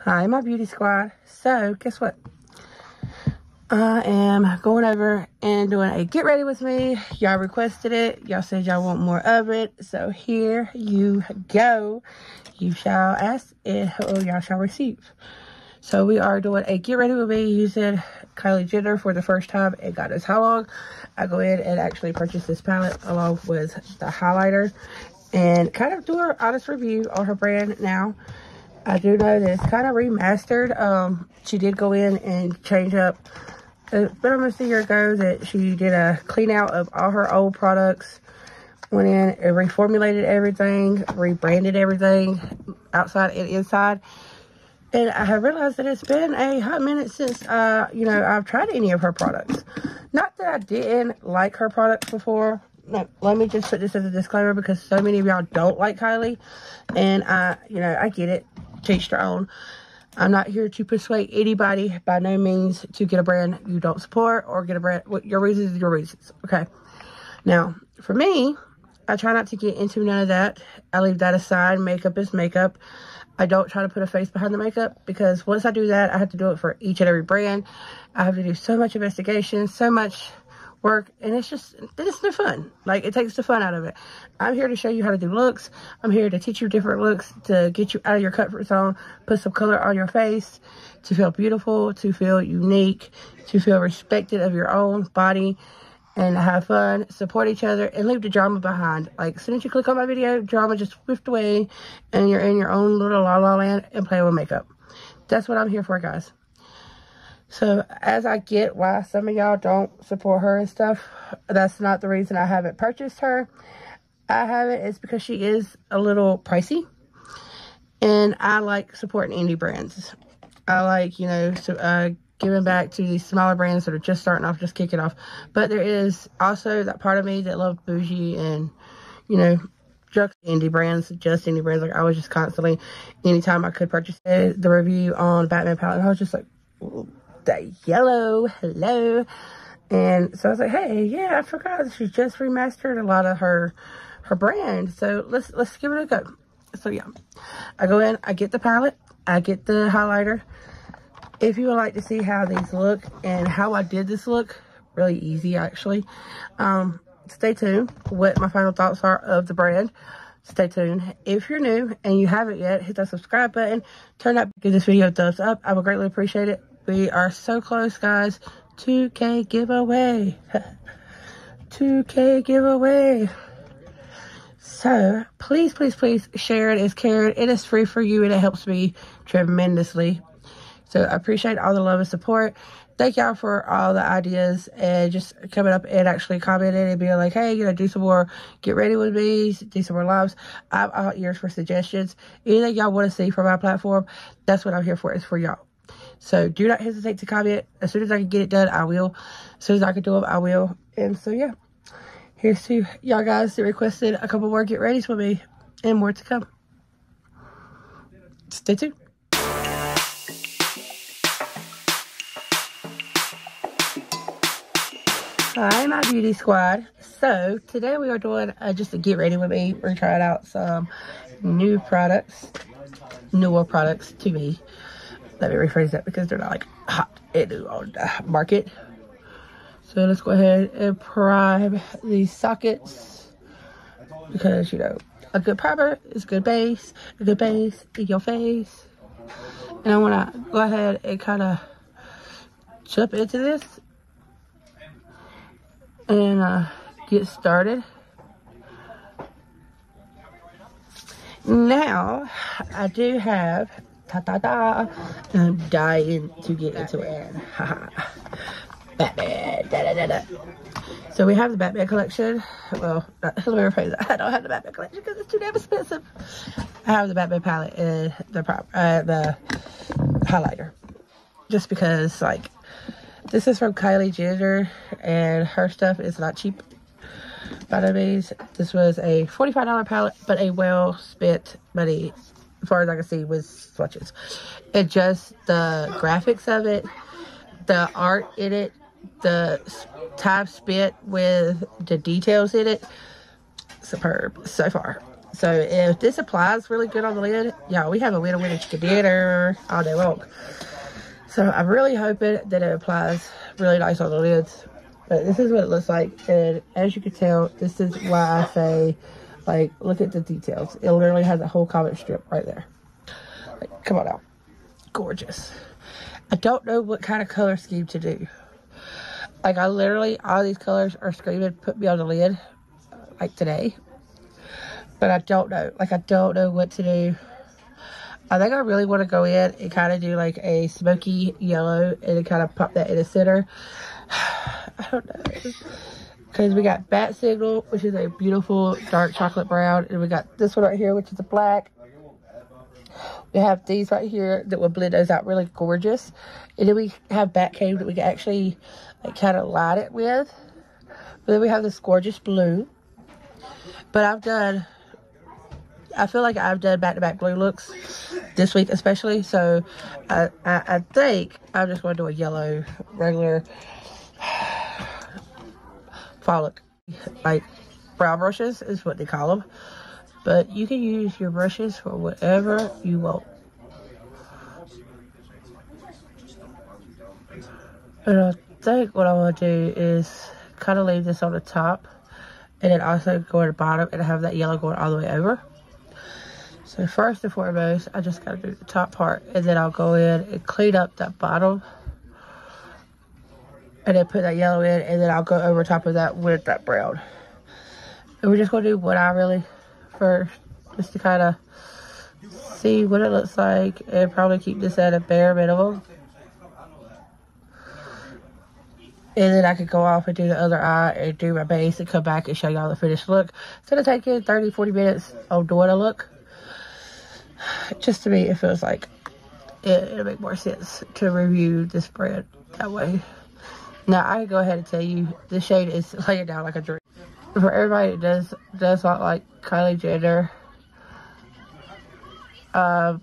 Hi, my beauty squad. So, guess what? I am going over and doing a get ready with me. Y'all requested it. Y'all said y'all want more of it. So, here you go. You shall ask and y'all shall receive. So, we are doing a get ready with me using Kylie Jenner for the first time. And God knows how long. I go in and actually purchase this palette along with the highlighter and kind of do an honest review on her brand now. I do know that it's kind of remastered. She did go in and change up. It's been almost a year ago that she did a clean out of all her old products. Went in and reformulated everything, rebranded everything, outside and inside. And I have realized that it's been a hot minute since, I've tried any of her products. Not that I didn't like her products before. No, let me just put this as a disclaimer because so many of y'all don't like Kylie. And I get it. To each their own. I'm not here to persuade anybody by no means to get a brand you don't support or get a brand. Your reasons are your reasons. Okay. Now, for me, I try not to get into none of that. I leave that aside. Makeup is makeup. I don't try to put a face behind the makeup because once I do that, I have to do it for each and every brand. I have to do so much investigation, so much work, and it's no fun. Like, it takes the fun out of it. I'm here to show you how to do looks. I'm here to teach you different looks to get you out of your comfort zone, put some color on your face, to feel beautiful, to feel unique, to feel respected of your own body, and have fun, support each other, and leave the drama behind. Like, as soon as you click on my video, drama just whiffed away, and you're in your own little la-la land and playing with makeup. That's what I'm here for, guys. So, as I get why some of y'all don't support her and stuff, that's not the reason I haven't purchased her. I haven't. It's because she is a little pricey. And I like supporting indie brands. I like, giving back to these smaller brands that are just starting off, just kicking off. But there is also that part of me that loves bougie and, just indie brands. Like, I was just constantly, anytime I could purchase the review on Batman palette, I was just like, ooh, the yellow, hello. And so I was like, hey, yeah, I forgot she just remastered a lot of her brand. So let's give it a go. So yeah, I go in, I get the palette, I get the highlighter. If you would like to see how these look and how I did this look, really easy actually. Stay tuned what my final thoughts are of the brand. Stay tuned. If you're new and you haven't yet, hit that subscribe button, turn up, give this video a thumbs up. I would greatly appreciate it. We are so close, guys. 2K giveaway. 2K giveaway. So, please, please, please share it. It's caring. It is free for you, and it helps me tremendously. So, I appreciate all the love and support. Thank y'all for all the ideas and just coming up and actually commenting and being like, hey, do some more get ready with me, do some more lives. I'm all ears for suggestions. Anything y'all want to see from my platform, that's what I'm here for. It's for y'all. So do not hesitate to comment. As soon as I can get it done, I will. As soon as I can do them, I will. And so, yeah. Here's to y'all guys that requested a couple more get readies with me. And more to come. Stay tuned. Hi, my beauty squad. So, today we are doing just a get ready with me. We're trying out some newer products to me. Let me rephrase that because they're not like hot and new on the market. So let's go ahead and prime these sockets because, a good primer is a good base in your face. And I want to go ahead and kind of jump into this and get started. Now, I do have I'm dying to get into it. Batman. So we have the Batman collection. Well, let me rephrase that. I don't have the Batman collection because it's too damn expensive. I have the Batman palette and the highlighter. Just because, like, this is from Kylie Jenner and her stuff is not cheap by no means. This was a $45 palette, but a well spent money. As far as I can see, with swatches. And just the graphics of it, the art in it, the time spent with the details in it, superb so far. So if this applies really good on the lid, yeah, we have a winner chicken dinner all day long. So I'm really hoping that it applies really nice on the lids. But this is what it looks like, and as you can tell, this is why I say, like, look at the details. It literally has a whole comic strip right there. Like, come on out. Gorgeous. I don't know what kind of color scheme to do. Like, I literally, all these colors are screaming, put me on the lid, like today. But I don't know. Like, I don't know what to do. I think I really want to go in and kind of do, like, a smoky yellow and kind of pop that in the center. I don't know. Because we got Bat Signal, which is a beautiful dark chocolate brown. And we got this one right here, which is a black. We have these right here that will blend those out really gorgeous. And then we have Bat Cave that we can actually, like, kind of light it with. But then we have this gorgeous blue. But I feel like I've done back-to-back blue looks this week especially. So I think I'm just going to do a yellow, regular fall look. Like, brow brushes is what they call them. But you can use your brushes for whatever you want. And I think what I want to do is kind of leave this on the top. And then also go to the bottom and have that yellow going all the way over. So first and foremost, I just got to do the top part. And then I'll go in and clean up that bottom. And then put that yellow in. And then I'll go over top of that with that brown. And we're just going to do one eye really first. Just to kind of see what it looks like. And probably keep this at a bare minimum. And then I could go off and do the other eye and do my base and come back and show y'all the finished look. It's going to take you 30-40 minutes on doing a look. Just to me, it feels like it'll make more sense to review this brand that way. Now, I can go ahead and tell you, this shade is laying down like a dream. For everybody that does not like Kylie Jenner, not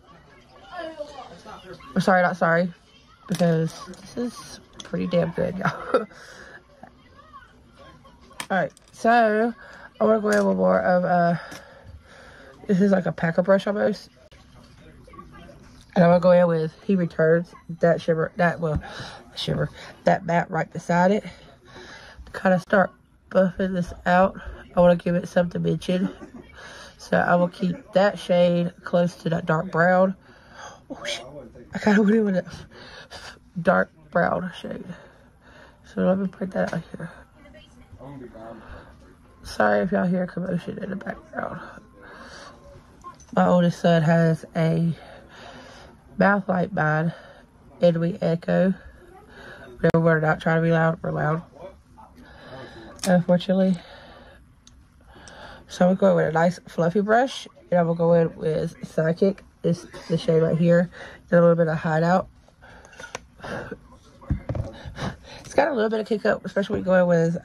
sorry, because this is pretty damn good, y'all. Alright, so I want to go in with more of this is like a packer brush almost. And I'm going to go in with He Returns, that that matte right beside it. To kind of start buffing this out. I want to give it some dimension. So I will keep that shade close to that dark brown. Oh shit, I kind of went in with a dark brown shade. So let me put that out here. Sorry if y'all hear commotion in the background. My oldest son has a mouth like mine, and we echo. Whenever we're not trying to be loud, we're loud. Unfortunately. So I'm going to go with a nice fluffy brush, and I'm going to go in with Sidekick. This the shade right here, and a little bit of hideout. It's got a little bit of kick up, especially when you go in with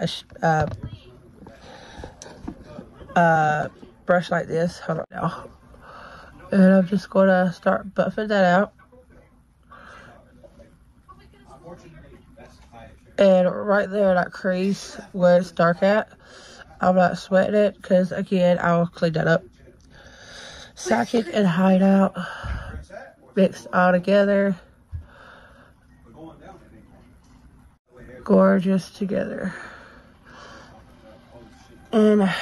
a brush like this. Hold on now. And I'm just going to start buffing that out. And right there, that crease where it's dark at, I'm not sweating it because, again, I'll clean that up. Sidekick and hideout mixed all together. Gorgeous together. And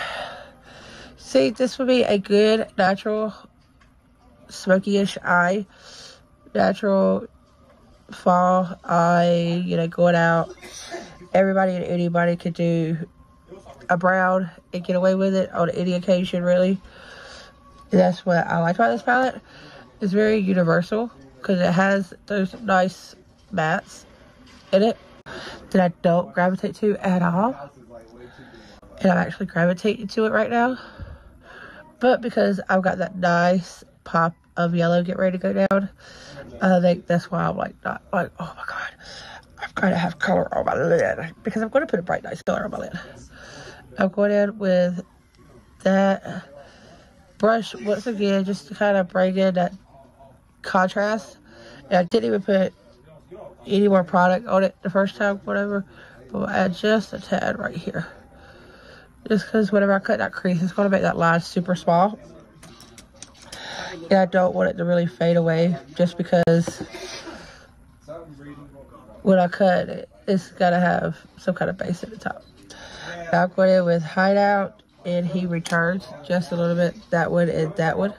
see, this would be a good natural smoky-ish eye. Natural fall eye, you know, going out. Everybody and anybody could do a brown and get away with it on any occasion, really. And that's what I like about this palette. It's very universal because it has those nice mattes in it that I don't gravitate to at all. And I'm actually gravitating to it right now. But because I've got that nice pop of yellow get ready to go down, I think that's why I'm like, not like, oh my god, I've got to have color on my lid. Because I'm going to put a bright, nice color on my lid. I'm going in with that brush once again, just to kind of bring in that contrast. And I didn't even put any more product on it the first time, whatever. But we'll add just a tad right here. Just because whenever I cut that crease, it's going to make that line super small. And I don't want it to really fade away just because when I cut it, it's got to have some kind of base at the top. Now I'm going in with Hideout, and he returns just a little bit, that one and that one.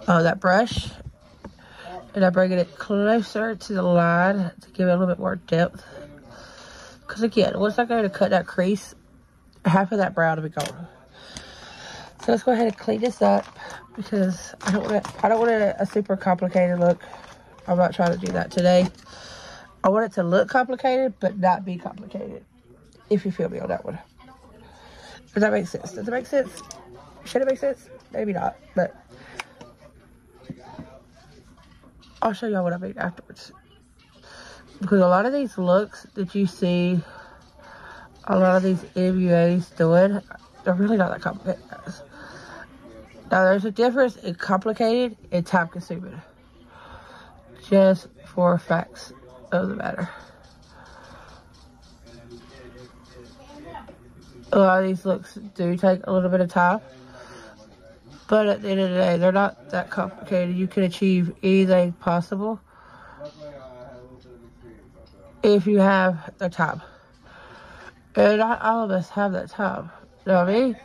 That brush. And I'm bringing it closer to the line to give it a little bit more depth. Because again, once I go to cut that crease, half of that brown will be gone. So let's go ahead and clean this up because I don't want a super complicated look. I'm not trying to do that today. I want it to look complicated, but not be complicated. If you feel me on that one. Does that make sense? Does it make sense? Should it make sense? Maybe not, but I'll show y'all what I mean afterwards. Because a lot of these looks that you see, a lot of these MUAs doing, they're really not that complicated, guys. Now, there's a difference in complicated and time-consuming. Just for facts of the matter. A lot of these looks do take a little bit of time. But at the end of the day, they're not that complicated. You can achieve anything possible if you have the time. And not all of us have that time. You know what I mean?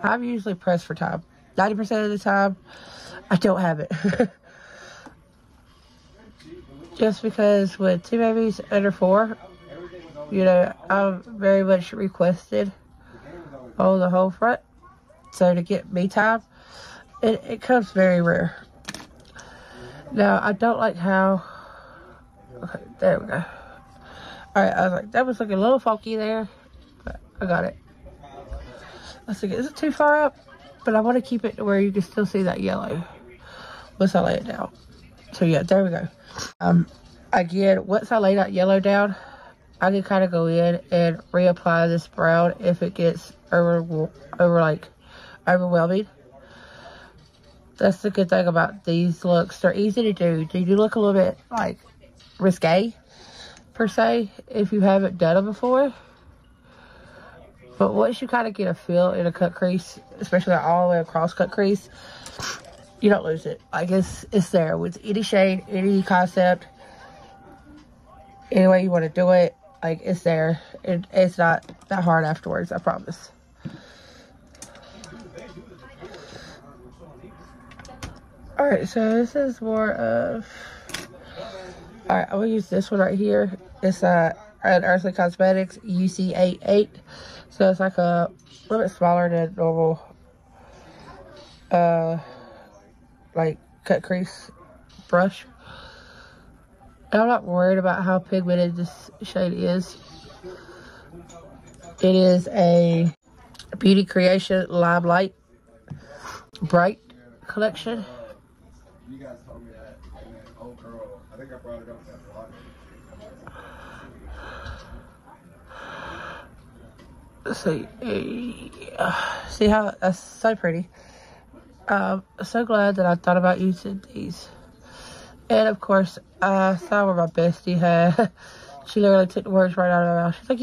I'm usually pressed for time. 90% of the time, I don't have it. Just because with 2 babies under 4, you know, I'm very much requested on the whole front. So to get me time, it comes very rare. Now, I don't like how... Okay, there we go. Alright, I was like, that was looking a little funky there. But I got it. Let's see, is it too far up? But I want to keep it to where you can still see that yellow. Once I lay it down. So yeah, there we go. Again, once I lay that yellow down, I can kind of go in and reapply this brown if it gets overwhelming. That's the good thing about these looks. They're easy to do. They do look a little bit like risque, per se, if you haven't done them before. But once you kind of get a feel in a cut crease, especially all the way across cut crease, you don't lose it. Like it's there with any shade, any concept, any way you want to do it. Like it's there. It's not that hard afterwards, I promise. Alright, so this is more of... Alright, I'm going to use this one right here. It's an Earthly Cosmetics UC88. So it's like a little bit smaller than normal, like cut crease brush. And I'm not worried about how pigmented this shade is. It is a Beauty Creation Limelight Bright collection. You guys told me that, and then old girl, I think I brought it up that vlog. See how that's so pretty. So glad that I thought about using these. And of course, I saw where my bestie had. She literally took the words right out of her mouth. She's like,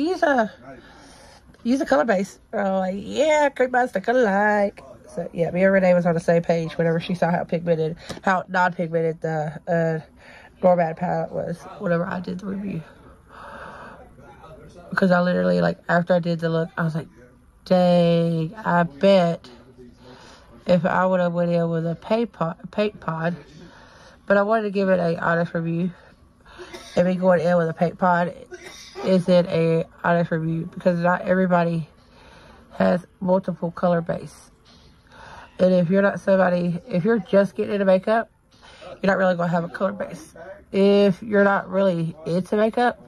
use a color base. And I'm like, yeah, great minds think alike. So yeah, me and Renee was on the same page whenever she saw how non-pigmented the Norman palette was whenever I did the review. Because I literally, like, after I did the look, I was like, dang, I bet if I would have went in with a paint pod, but I wanted to give it an honest review. And me going in with a paint pod isn't a honest review because not everybody has multiple color base. And if you're not somebody, if you're just getting into makeup, you're not really going to have a color base. If you're not really into makeup,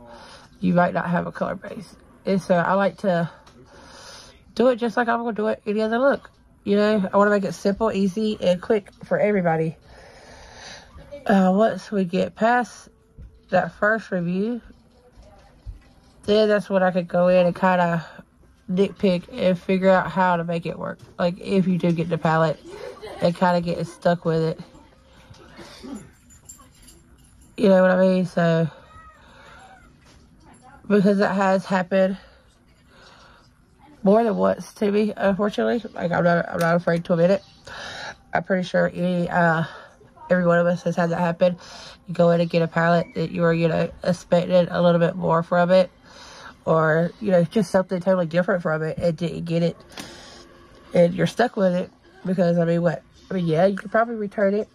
you might not have a color base. And so I like to do it just like I'm going to do it any other look. You know, I want to make it simple, easy, and quick for everybody. Once we get past that first review, then that's when I could go in and kind of nitpick and figure out how to make it work. Like if you do get the palette and kind of get stuck with it. You know what I mean? So, because it has happened more than once to me, unfortunately. Like I'm not afraid to admit it. I'm pretty sure any every one of us has had that happen. You go in and get a palette that you were, you know, expecting a little bit more from it, or, you know, just something totally different from it, and didn't get it, and you're stuck with it because, I mean, yeah, you could probably return it,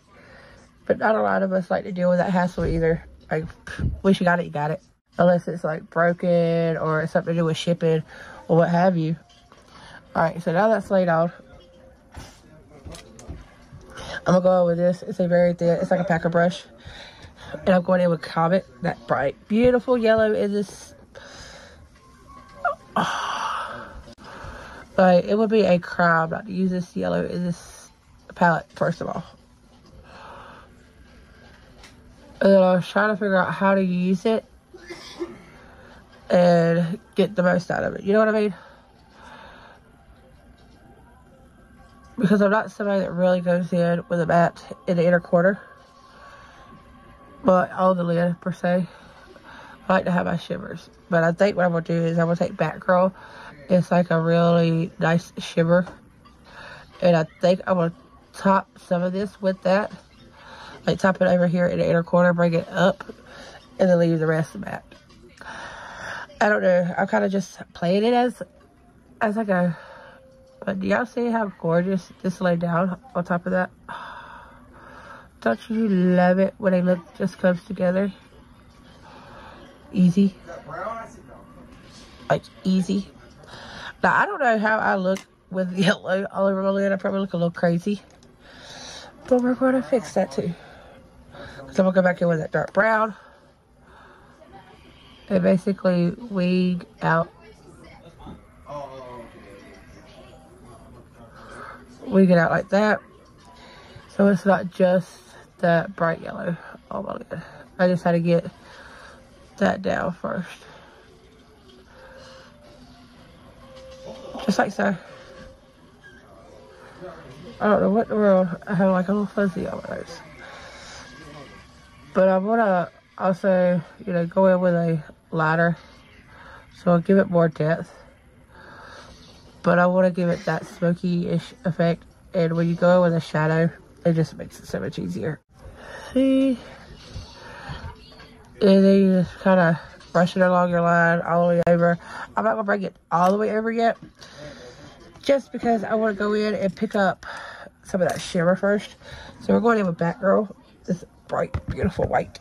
but not a lot of us like to deal with that hassle either. Like, once you got it, you got it. Unless it's like broken or it's something to do with shipping or what have you. Alright, so now that's laid out, I'm gonna go in with this. It's a very thin, it's like a packer brush. And I'm going in with Comet, that bright, beautiful yellow in this. Like, it would be a crime not to use this yellow in this palette, first of all. And then I was trying to figure out how to use it and get the most out of it. You know what I mean? Because I'm not somebody that really goes in with a matte in the inner corner, but on the lid per se. I like to have my shimmers, but I think what I'm gonna do is I'm gonna take Batgirl. It's like a really nice shimmer, and I think I'm gonna top some of this with that, like top it over here in the inner corner, bring it up, and then leave the rest matte. I don't know. I'm kind of just playing it as like a. But do y'all see how gorgeous this laid down on top of that? Don't you love it when they look just comes together? Easy. Like, easy. Now, I don't know how I look with yellow all over my lid. I probably look a little crazy. But we're going to fix that too. So I'm going to go back in with that dark brown. And basically weed out. We get out like that, so it's not just that bright yellow on my lid. I just had to get that down first, just like so. I don't know what in the world, I have like a little fuzzy on my nose, but I'm gonna also, you know, go in with a lighter, so I'll give it more depth. But I want to give it that smoky-ish effect. And when you go with a shadow, it just makes it so much easier. See? And then you just kind of brush it along your line all the way over. I'm not going to bring it all the way over yet, just because I want to go in and pick up some of that shimmer first. So we're going in with Batgirl, this bright, beautiful white.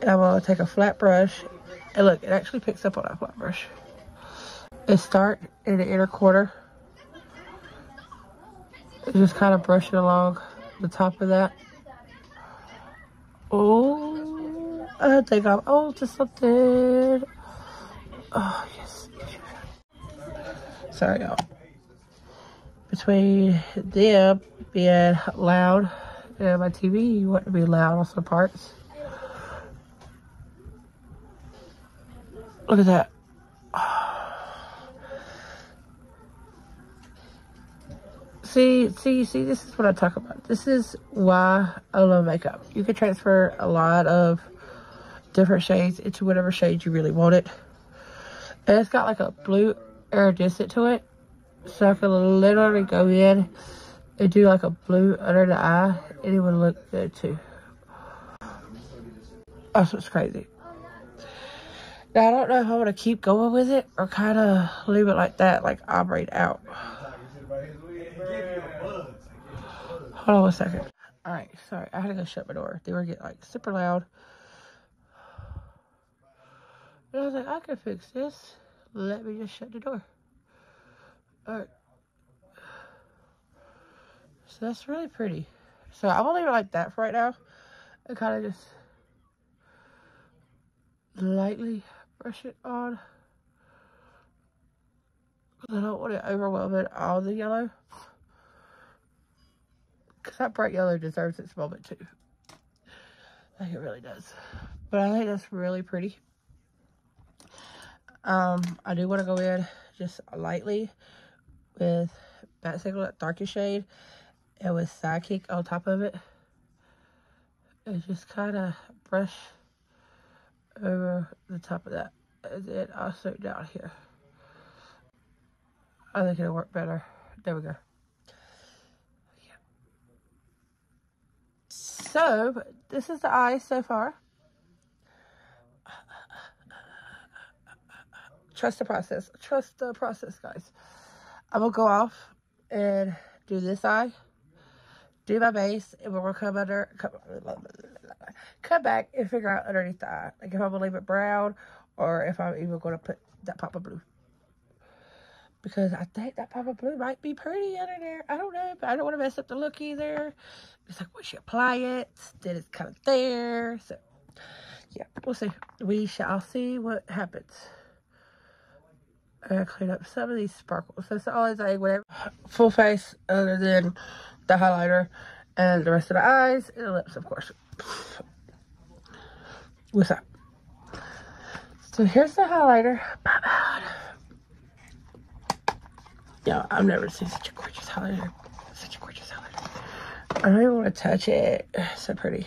And I'm going to take a flat brush. And look, it actually picks up on that flat brush. And start in the inner corner. Just kind of brush it along the top of that. Oh, I think I'm onto something. Oh, yes. Sorry, y'all. Between them being loud and my TV, you want to be loud on some parts. Look at that. See, this is what I talk about. This is why I love makeup. You can transfer a lot of different shades into whatever shade you really want it. And it's got like a blue iridescent to it. So I can literally go in and do like a blue under the eye, and it would look good too. That's what's crazy. Now, I don't know if I want to keep going with it or kind of leave it like that, like ombre out. Hold on 1 second. Alright, sorry, I had to go shut my door. They were getting like super loud. And I was like, I can fix this. Let me just shut the door. Alright. So that's really pretty. So I'm gonna leave it like that for right now. And kind of just lightly brush it on. Because I don't want to overwhelm it all the yellow. Because that bright yellow deserves its moment too. I think it really does. But I think that's really pretty. I do want to go in just lightly with Bat Signal, that darkest shade, and with Sidekick on top of it. And just kind of brush over the top of that. And then also down here. I think it'll work better. There we go. Yeah. So, this is the eye so far. Trust the process. Trust the process, guys. I'm going to go off and do this eye. Do my base. And we're going to come back and figure out underneath the eye. Like if I'm going to leave it brown or if I'm even going to put that pop of blue. Because I think that pop of blue might be pretty under there. I don't know, but I don't want to mess up the look either. It's like once you apply it, then it's kind of there. So, yeah, we'll see. We shall see what happens. I gotta clean up some of these sparkles. That's the only thing, whatever. Full face, other than the highlighter and the rest of the eyes and the lips, of course. What's up? So here's the highlighter. My bad. Yeah, I've never seen such a gorgeous highlighter. Such a gorgeous highlighter. I don't even want to touch it. It's so pretty.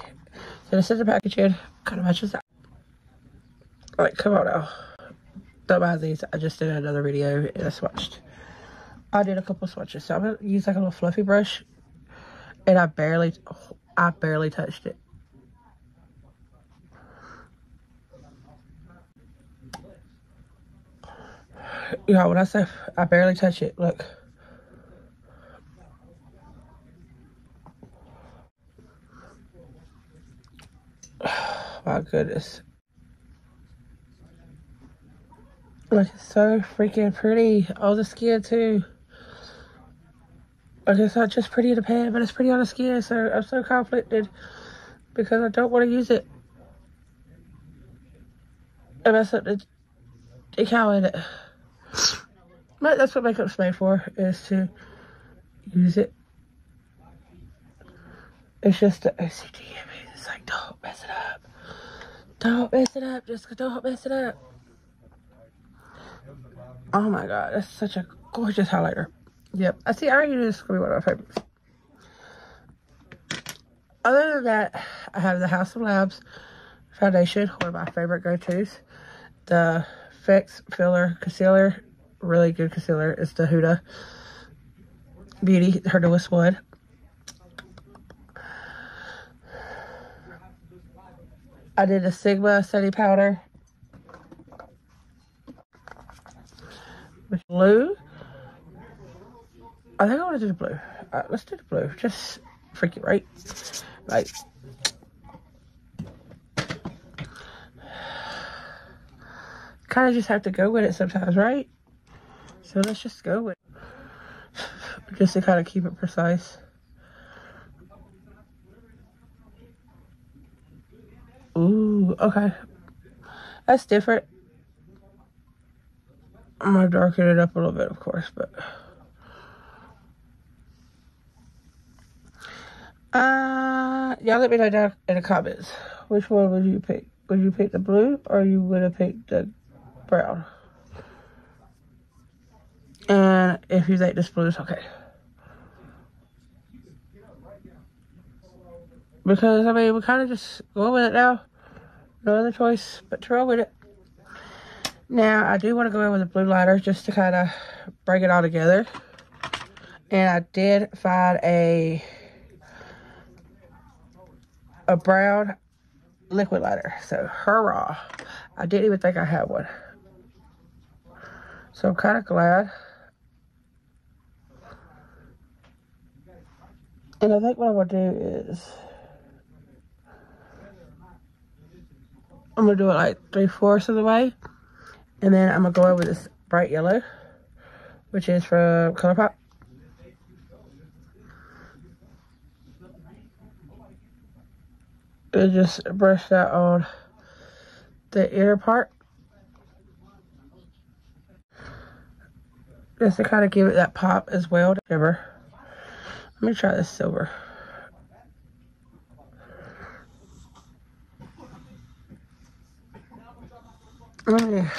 So this is the packaging. Kind of matches that. Like, come on now. Don't buy these. I just did another video and I swatched. I did a couple swatches. So I'm going to use like a little fluffy brush. And I barely touched it. Yeah, when I say I barely touch it, look. Oh, my goodness. Like, it's so freaking pretty. On the skin, too. Like, it's not just pretty in the pan, but it's pretty on the skin. So, I'm so conflicted. Because I don't want to use it. And mess up the decal in it. But that's what makeup's made for, is to use it. It's just the OCD in me. It's like, don't mess it up. Don't mess it up. Just don't mess it up. Oh my god, that's such a gorgeous highlighter. Yep, I already knew this was going to be one of my favorites. Other than that, I have the House of Labs foundation, one of my favorite go-tos. The Fix Filler Concealer, really good concealer. It's the Huda Beauty, her newest one. I did a Sigma setting powder. With blue. I think I want to do the blue. Let's do the blue. Just freak it, right? Like, kind of just have to go with it sometimes, right? So let's just go with it. Just to kind of keep it precise. Ooh, okay. That's different. I'm gonna darken it up a little bit, of course, but y'all let me know down in the comments which one would you pick. Would you pick the blue or you would have picked the brown? And if you think this blue is okay. Because I mean, we kind of just go with it now. No other choice but to roll with it. Now, I do want to go in with a blue liner just to kind of bring it all together. And I did find a brown liquid liner. So, hurrah. I didn't even think I had one. So, I'm kind of glad. And I think what I'm going to do is I'm going to do it like 3/4 of the way. And then I'm going to go over this bright yellow, which is from ColourPop. And just brush that on the inner part. Just to kind of give it that pop as well. Let me try this silver. I'm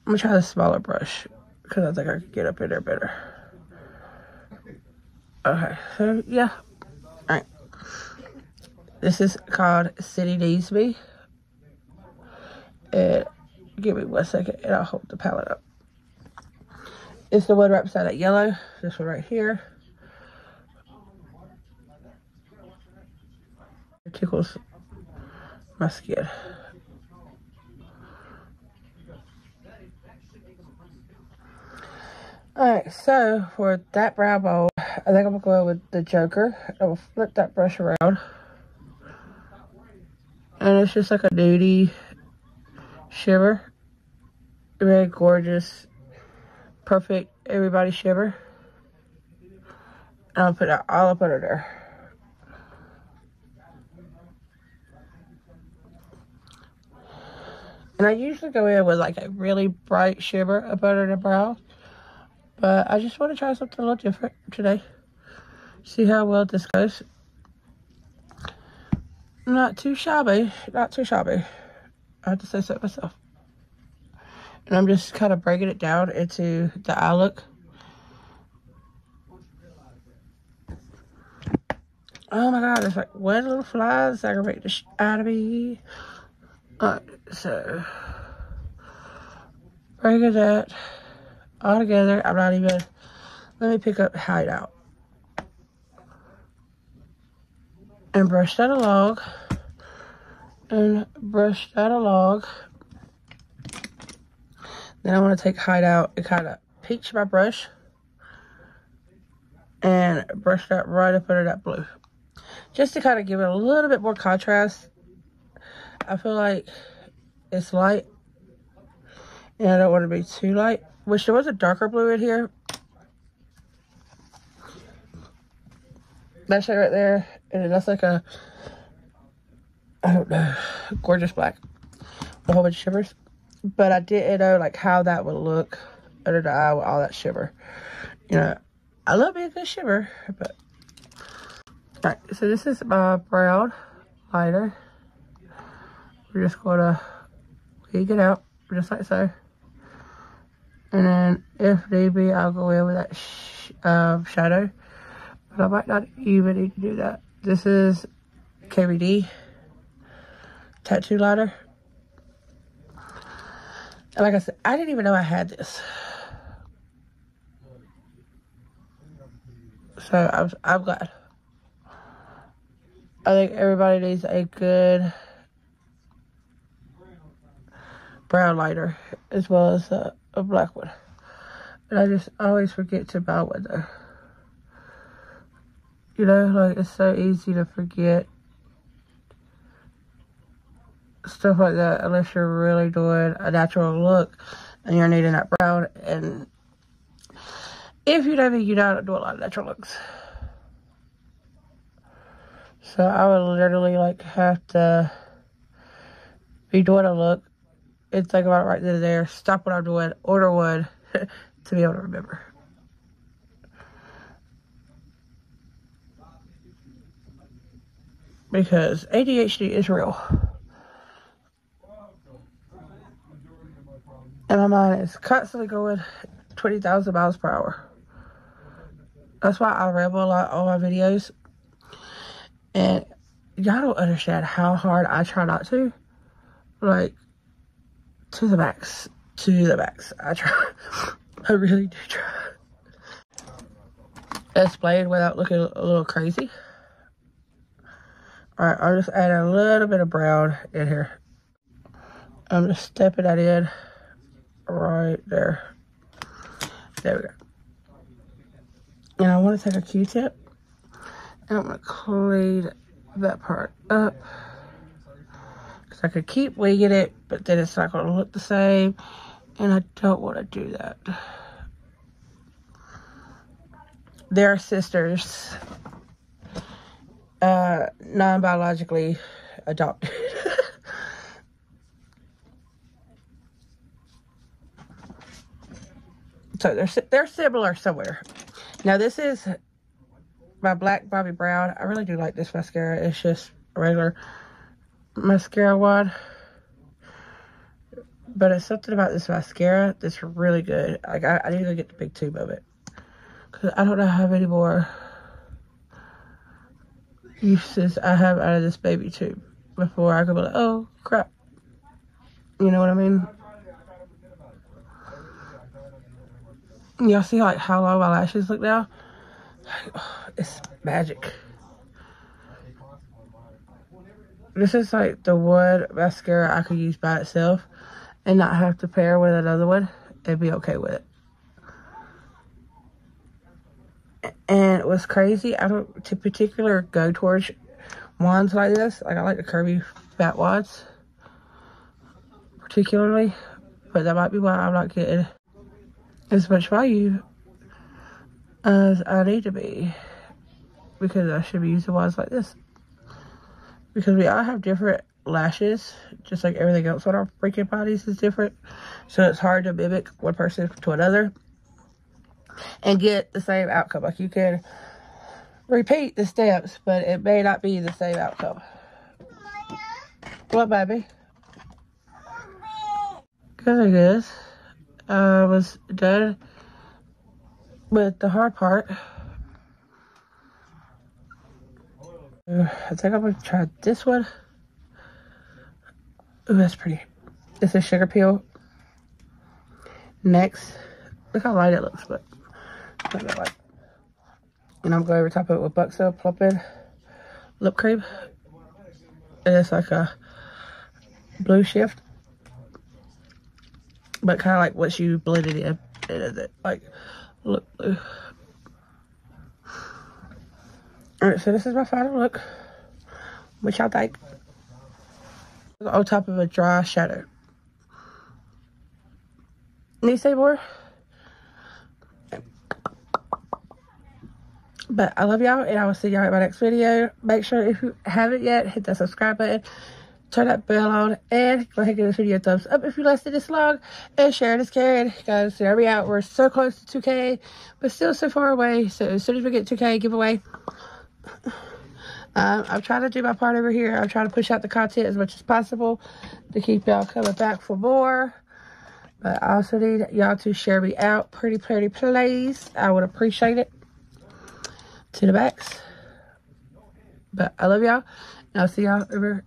gonna try the smaller brush because I think I can get up in there better. Okay, so yeah. Alright. This is called City Needs Me. And give me 1 second and I'll hold the palette up. It's the one right beside that yellow. This one right here. It tickles my skin. Alright, so for that brow bowl, I think I'm gonna go with the Joker. I will flip that brush around. And it's just like a nudie shimmer. Very gorgeous, perfect everybody shimmer. And I'll put it all up under there. And I usually go in with like a really bright shimmer up under the brow. But I just want to try something a little different today. See how well this goes. Not too shabby. Not too shabby. I have to say so myself. And I'm just kind of breaking it down into the eye look. Oh my god, there's like one little fly that's aggravating the shit out of me. Alright, so breaking that all together. I'm not even, let me pick up Hideout and brush that along and brush that along. Then I want to take Hideout and kind of pinch my brush and brush that right up under that blue, just to kind of give it a little bit more contrast. I feel like it's light and I don't want to be too light. Wish there was a darker blue in here. That shade right there, and that's like a, I don't know, gorgeous black. A whole bunch of shimmers. But I didn't know like how that would look under the eye with all that shimmer. You know, I love being a good shimmer, but. Alright, so this is my brown liner. We're just going to wig it out, just like so. And then, if need be, I'll go in with that shadow. But I might not even need to do that. This is KBD tattoo liner. And like I said, I didn't even know I had this. So I'm glad. I think everybody needs a good brown liner as well as a black one. And I just always forget to buy one though. You know, like it's so easy to forget stuff like that unless you're really doing a natural look and you're needing that brown. And if you know me, you know I don't do a lot of natural looks. So I would literally like have to be doing a look and think about it right then and there, stop what I'm doing, order one to be able to remember. Because ADHD is real. And my mind is constantly going 20,000 miles per hour. That's why I ramble a lot on my videos. And y'all don't understand how hard I try not to. Like, to the max. To the max. I try. I really do try. Explain without looking a little crazy. Alright, I'll just add a little bit of brown in here. I'm just stepping that in right there. There we go. And I want to take a Q-tip and I'm going to clean that part up. Because I could keep wigging it, but then it's not going to look the same. And I don't want to do that. They're sisters. Non-biologically adopted. So they're similar somewhere. Now this is my black Bobbi Brown. I really do like this mascara. It's just a regular mascara wand. But it's something about this mascara that's really good. Like I need to get the big tube of it. Because I don't know how many more uses I have out of this baby tube before I could be like, oh crap. You know what I mean? Y'all see like how long my lashes look now? Like, oh, it's magic. This is like the one mascara I could use by itself and not have to pair with another one and be okay with it. And what's crazy, I don't particularly go towards wands like this. Like, I like the curvy fat wands particularly, but that might be why I'm not getting as much value as I need to be, because I should be using wands like this. Because we all have different lashes, just like everything else on our freaking bodies is different. So it's hard to mimic one person to another and get the same outcome. Like, you can repeat the steps, but it may not be the same outcome. What, baby? Good, I guess. I was done with the hard part. I think I'm gonna try this one. Ooh, that's pretty. This is Sugar Peel. Next, look how light it looks, but not that light. And I'm going over top of it with Buxo Plump In lip cream. And it's like a blue shift, but kind of like once you blend it in, it is like look blue. Alright, so this is my final look. What y'all think? On top of a dry shadow. Need to say more? But I love y'all, and I will see y'all in my next video. Make sure, if you haven't yet, hit that subscribe button, turn that bell on, and go ahead and give this video a thumbs up if you lasted this long, and share this caring. Guys, share me out. We're so close to 2K, but still so far away. So as soon as we get 2K giveaway, I'm trying to do my part over here. I'm trying to push out the content as much as possible to keep y'all coming back for more. But I also need y'all to share me out pretty please. I would appreciate it to the max. But I love y'all, and I'll see y'all over.